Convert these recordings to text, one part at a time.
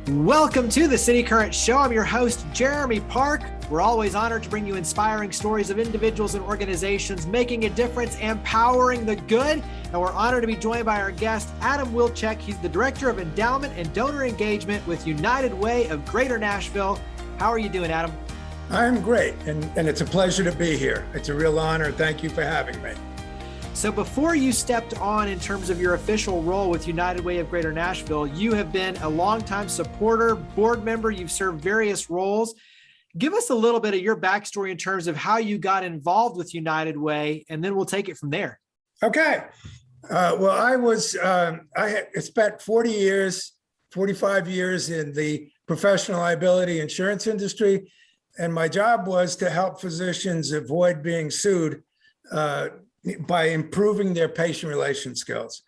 Welcome to the cityCURRENT Show. I'm your host, Jeremy Park. We're always honored to bring you inspiring stories of individuals and organizations making a difference, empowering the good. And we're honored to be joined by our guest, Adam Wilczek. He's the Director of Endowment and Donor Engagement with United Way of Greater Nashville. How are you doing, Adam? I'm great, and it's a pleasure to be here. It's a real honor. Thank you for having me. So before you stepped on in terms of your official role with United Way of Greater Nashville, you have been a longtime supporter, board member, you've served various roles. Give us a little bit of your backstory in terms of how you got involved with United Way, and then we'll take it from there. Okay. Well, I had spent 45 years in the professional liability insurance industry, and my job was to help physicians avoid being sued by improving their patient relation skills.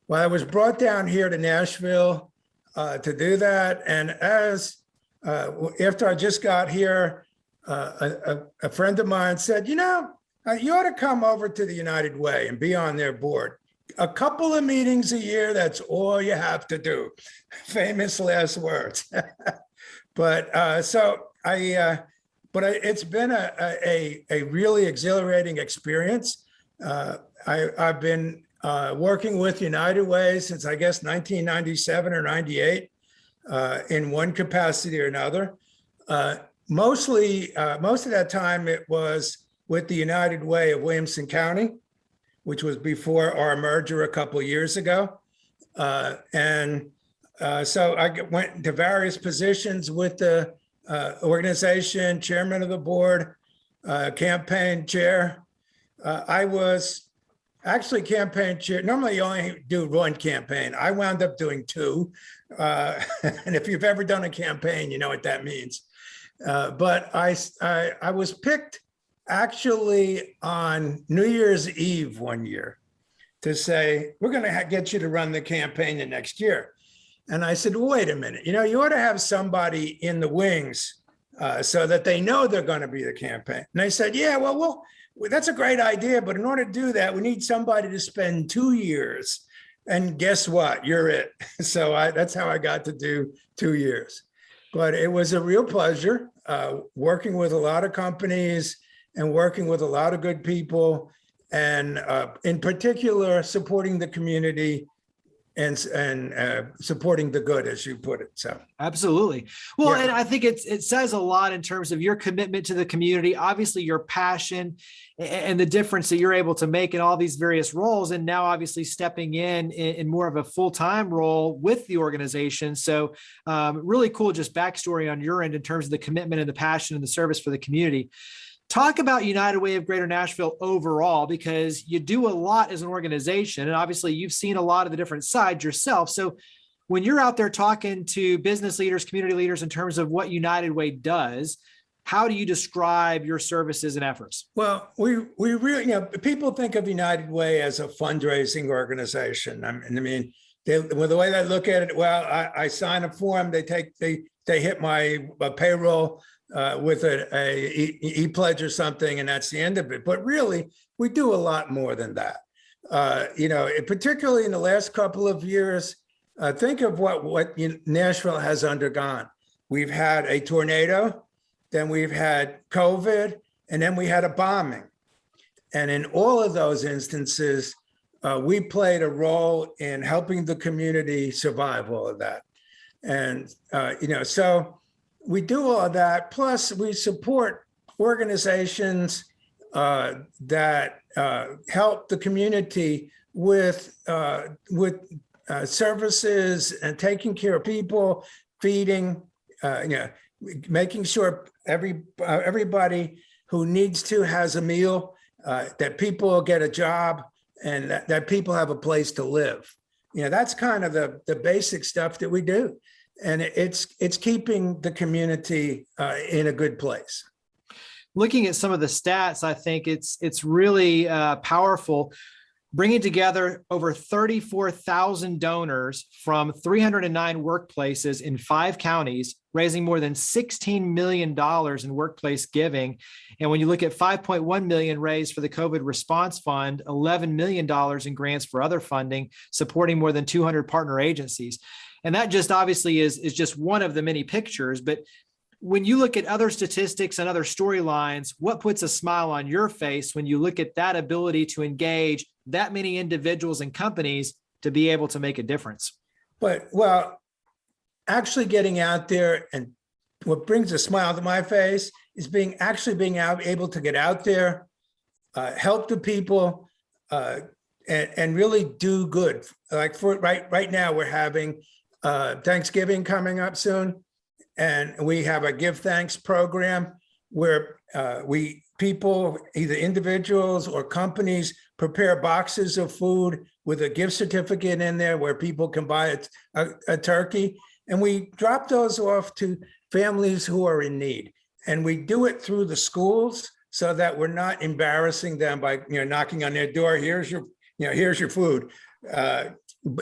Well, I was brought down here to Nashville to do that. And after I just got here, a friend of mine said, you ought to come over to the United Way and be on their board. A couple of meetings a year, that's all you have to do. Famous last words. But it's been a really exhilarating experience. I've been working with United Way since, I guess, 1997 or 98 in one capacity or another. Most of that time it was with the United Way of Williamson County, which was before our merger a couple of years ago. So I went to various positions with the organization, chairman of the board, campaign chair. I was actually campaign chair. Normally you only do one campaign. I wound up doing two. And if you've ever done a campaign, you know what that means. But I was picked actually on New Year's Eve one year to say, we're going to get you to run the campaign the next year. And I said, wait a minute, you ought to have somebody in the wings so that they know they're going to be the campaign. And they said, yeah, well, that's a great idea. But in order to do that, we need somebody to spend 2 years. And guess what? You're it. So that's how I got to do 2 years. But it was a real pleasure working with a lot of companies and working with a lot of good people, and in particular, supporting the community and supporting the good, as you put it. So absolutely. Well, yeah. And I think it says a lot in terms of your commitment to the community, obviously your passion and the difference that you're able to make in all these various roles. And now obviously stepping in more of a full-time role with the organization. So really cool, just backstory on your end in terms of the commitment and the passion and the service for the community. Talk about United Way of Greater Nashville overall, because you do a lot as an organization, and obviously you've seen a lot of the different sides yourself. So when you're out there talking to business leaders, community leaders in terms of what United Way does, how do you describe your services and efforts? Well, we really, people think of United Way as a fundraising organization. The way they look at it, well, I sign a form, they hit my payroll with a e-pledge or something, and that's the end of it. But really, we do a lot more than that. Particularly in the last couple of years, think of what Nashville has undergone. We've had a tornado, then we've had COVID, and then we had a bombing. And in all of those instances, we played a role in helping the community survive all of that. And, so we do all of that. Plus, we support organizations that help the community with services and taking care of people, feeding, making sure everybody who needs to has a meal, that people get a job, and that people have a place to live. That's kind of the basic stuff that we do. And it's keeping the community in a good place. Looking at some of the stats, I think it's really powerful. bringing together over 34,000 donors from 309 workplaces in 5 counties, raising more than $16 million in workplace giving. And when you look at 5.1 million raised for the COVID response fund, $11 million in grants for other funding, supporting more than 200 partner agencies. And that just obviously is just one of the many pictures. But when you look at other statistics and other storylines, what puts a smile on your face when you look at that ability to engage that many individuals and companies to be able to make a difference? But, well, actually getting out there, and what brings a smile to my face is being able to get out there, help the people, and really do good. Like for right now, we're having Thanksgiving coming up soon, and we have a Give Thanks program where people, either individuals or companies, prepare boxes of food with a gift certificate in there where people can buy a turkey. And we drop those off to families who are in need. And we do it through the schools so that we're not embarrassing them by knocking on their door. Here's your food.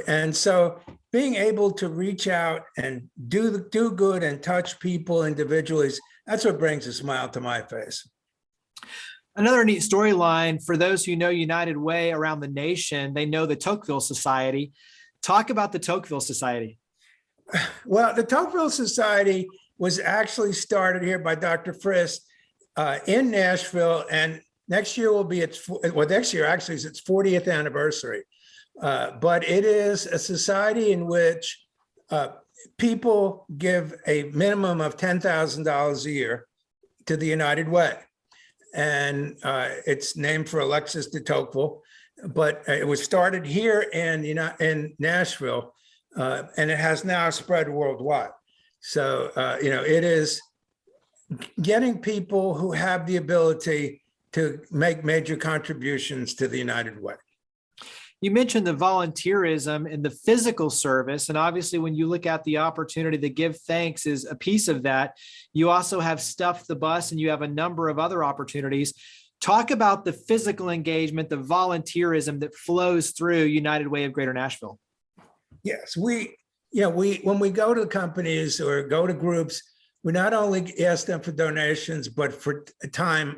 And so being able to reach out and do good and touch people individually, that's what brings a smile to my face. Another neat storyline for those who know United Way around the nation, they know the Tocqueville Society. Talk about the Tocqueville Society. Well, the Tocqueville Society was actually started here by Dr. Frist in Nashville, and next year will be next year actually is its 40th anniversary. But it is a society in which people give a minimum of $10,000 a year to the United Way. And it's named for Alexis de Tocqueville, but it was started here in Nashville, and it has now spread worldwide. So, it is getting people who have the ability to make major contributions to the United Way. You mentioned the volunteerism and the physical service. And obviously, when you look at the opportunity to give thanks is a piece of that. You also have Stuff the Bus, and you have a number of other opportunities. Talk about the physical engagement, the volunteerism that flows through United Way of Greater Nashville. Yes, when we go to companies or go to groups, we not only ask them for donations, but for time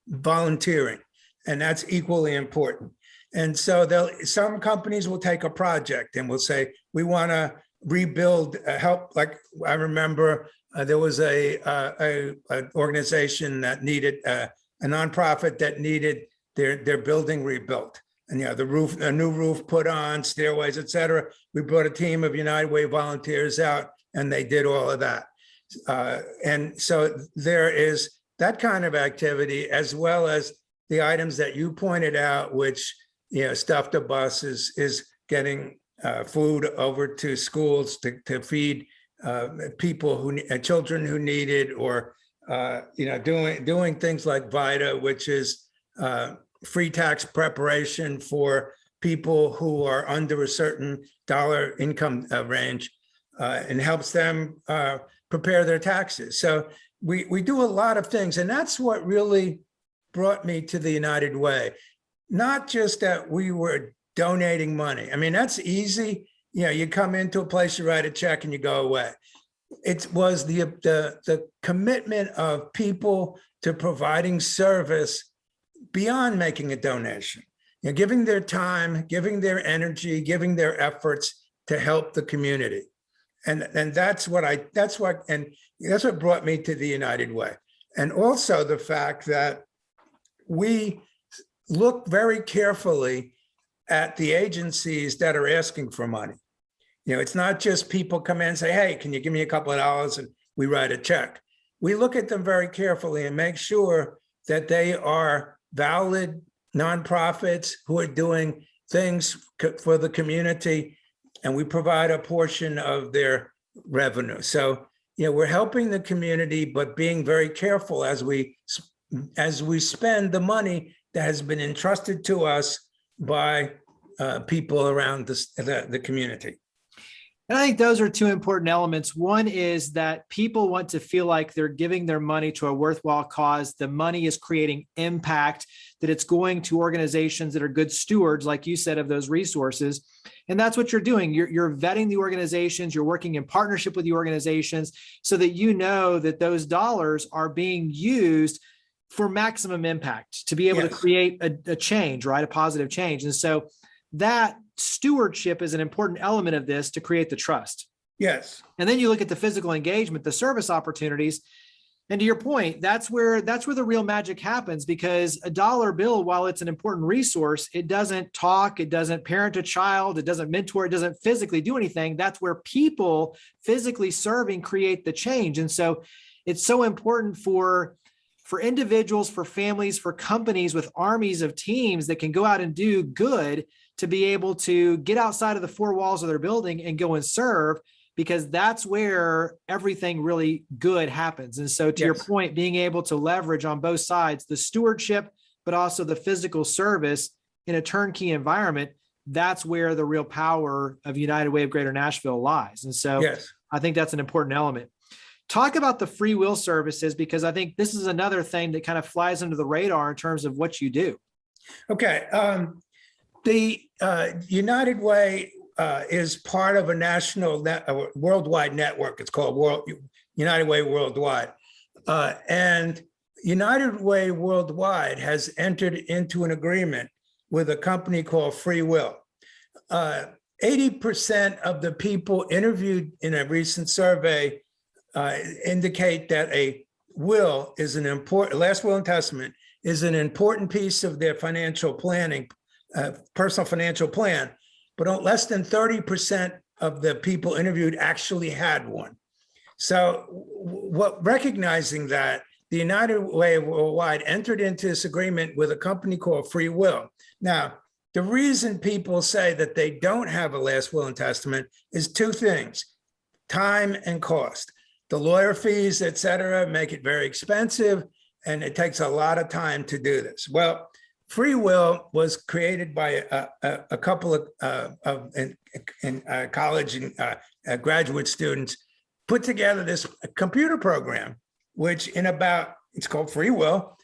volunteering, and that's equally important. And so some companies will take a project and will say, we want to rebuild, help. Like I remember there was an organization that needed, a nonprofit that needed their building rebuilt. And a new roof put on, stairways, et cetera. We brought a team of United Way volunteers out, and they did all of that. And so there is that kind of activity, as well as the items that you pointed out, which Stuff the Bus is getting food over to schools to feed people children who need it, or doing things like VITA, which is free tax preparation for people who are under a certain dollar income range, and helps them prepare their taxes. So we do a lot of things, and that's what really brought me to the United Way. Not just that we were donating money. I mean, that's easy. You come into a place, you write a check, and you go away. It was the commitment of people to providing service beyond making a donation. Giving their time, giving their energy, giving their efforts to help the community. And that's what brought me to the United Way. And also the fact that we look very carefully at the agencies that are asking for money. It's not just people come in and say, hey, can you give me a couple of dollars, and we write a check. We look at them very carefully and make sure that they are valid nonprofits who are doing things for the community, and we provide a portion of their revenue. So, we're helping the community, but being very careful as we spend the money that has been entrusted to us by people around the community. And I think those are two important elements. One is that people want to feel like they're giving their money to a worthwhile cause. The money is creating impact, that it's going to organizations that are good stewards, like you said, of those resources. And that's what you're doing. You're vetting the organizations, you're working in partnership with the organizations so that you know that those dollars are being used for maximum impact to be able to create a change, right? A positive change. And so that stewardship is an important element of this to create the trust. Yes. And then you look at the physical engagement, the service opportunities. And to your point, that's where the real magic happens, because a dollar bill, while it's an important resource, it doesn't talk, it doesn't parent a child, it doesn't mentor, it doesn't physically do anything. That's where people physically serving create the change. And so it's so important for individuals, for families, for companies with armies of teams that can go out and do good, to be able to get outside of the four walls of their building and go and serve, because that's where everything really good happens. And so to your point, being able to leverage on both sides, the stewardship, but also the physical service in a turnkey environment, that's where the real power of United Way of Greater Nashville lies. And so I think that's an important element. Talk about the FreeWill services, because I think this is another thing that kind of flies under the radar in terms of what you do. Okay. The United Way is part of a national worldwide network. It's called United Way Worldwide. And United Way Worldwide has entered into an agreement with a company called FreeWill. 80% of the people interviewed in a recent survey indicate that a will is an important, last will and testament is an important piece of their financial planning, personal financial plan, but less than 30% of the people interviewed actually had one. So recognizing that, the United Way Worldwide entered into this agreement with a company called FreeWill. Now, the reason people say that they don't have a last will and testament is two things: time and cost. The lawyer fees, et cetera, make it very expensive, and it takes a lot of time to do this. Well, FreeWill was created by a couple of college and graduate students, put together this computer program, which it's called FreeWill,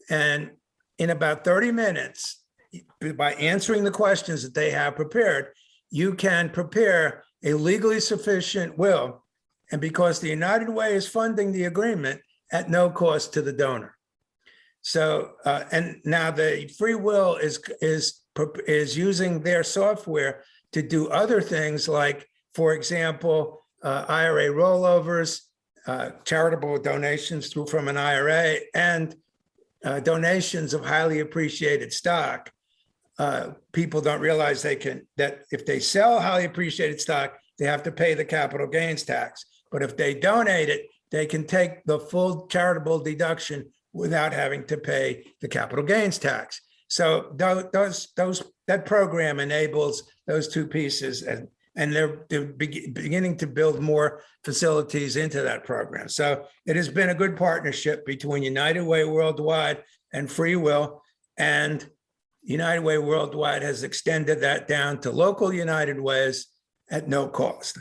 and in about 30 minutes, by answering the questions that they have prepared, you can prepare a legally sufficient will. And because the United Way is funding the agreement at no cost to the donor. So, and now the FreeWill is using their software to do other things like, for example, IRA rollovers, charitable donations from an IRA, and donations of highly appreciated stock. People don't realize that if they sell highly appreciated stock, they have to pay the capital gains tax. But if they donate it, they can take the full charitable deduction without having to pay the capital gains tax. So that program enables those two pieces, and they're beginning to build more facilities into that program. So it has been a good partnership between United Way Worldwide and FreeWill, and United Way Worldwide has extended that down to local United Ways at no cost.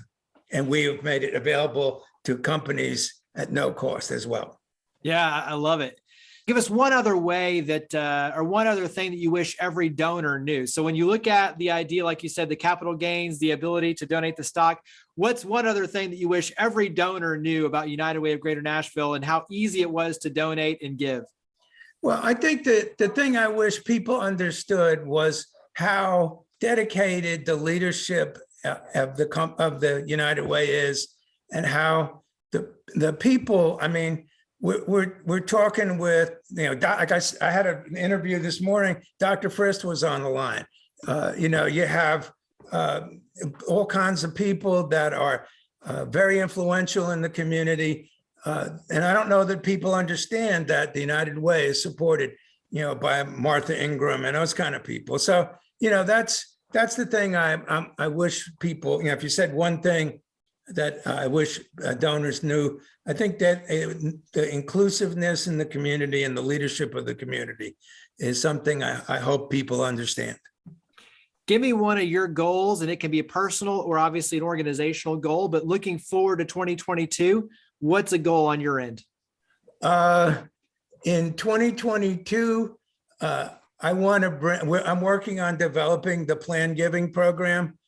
And we have made it available to companies at no cost as well. Yeah, I love it. Give us one other way that, or one other thing that you wish every donor knew. So when you look at the idea, like you said, the capital gains, the ability to donate the stock, what's one other thing that you wish every donor knew about United Way of Greater Nashville and how easy it was to donate and give? Well, I think that the thing I wish people understood was how dedicated the leadership of the United Way is, and how the people, I mean, we're talking with, like I had an interview this morning, Dr. Frist was on the line. You have all kinds of people that are very influential in the community. And I don't know that people understand that the United Way is supported, by Martha Ingram and those kind of people. So, that's the thing I wish people, if you said one thing that I wish donors knew, I think that the inclusiveness in the community and the leadership of the community is something I hope people understand. Give me one of your goals, and it can be a personal or obviously an organizational goal, but looking forward to 2022, what's a goal on your end? In 2022, I want to bring, I'm working on developing the Plan Giving program.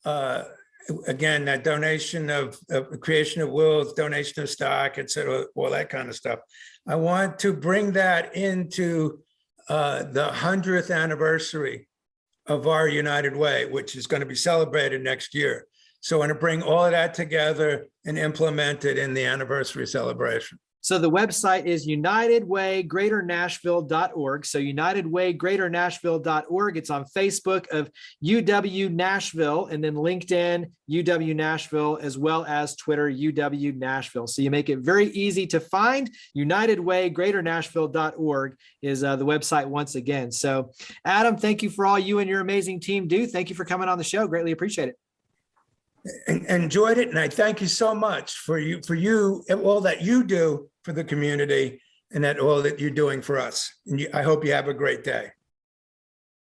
Again, that donation of creation of wills, donation of stock, et cetera, all that kind of stuff. I want to bring that into the 100th anniversary of our United Way, which is going to be celebrated next year. So I want to bring all of that together and implement it in the anniversary celebration. So the website is unitedwaygreaternashville.org. So unitedwaygreaternashville.org. It's on Facebook of UW Nashville, and then LinkedIn, UW Nashville, as well as Twitter, UW Nashville. So you make it very easy to find. unitedwaygreaternashville.org is the website once again. So Adam, thank you for all you and your amazing team do. Thank you for coming on the show. Greatly appreciate it. Enjoyed it, and I thank you so much for you and all that you do for the community, and that all that you're doing for us. And I hope you have a great day.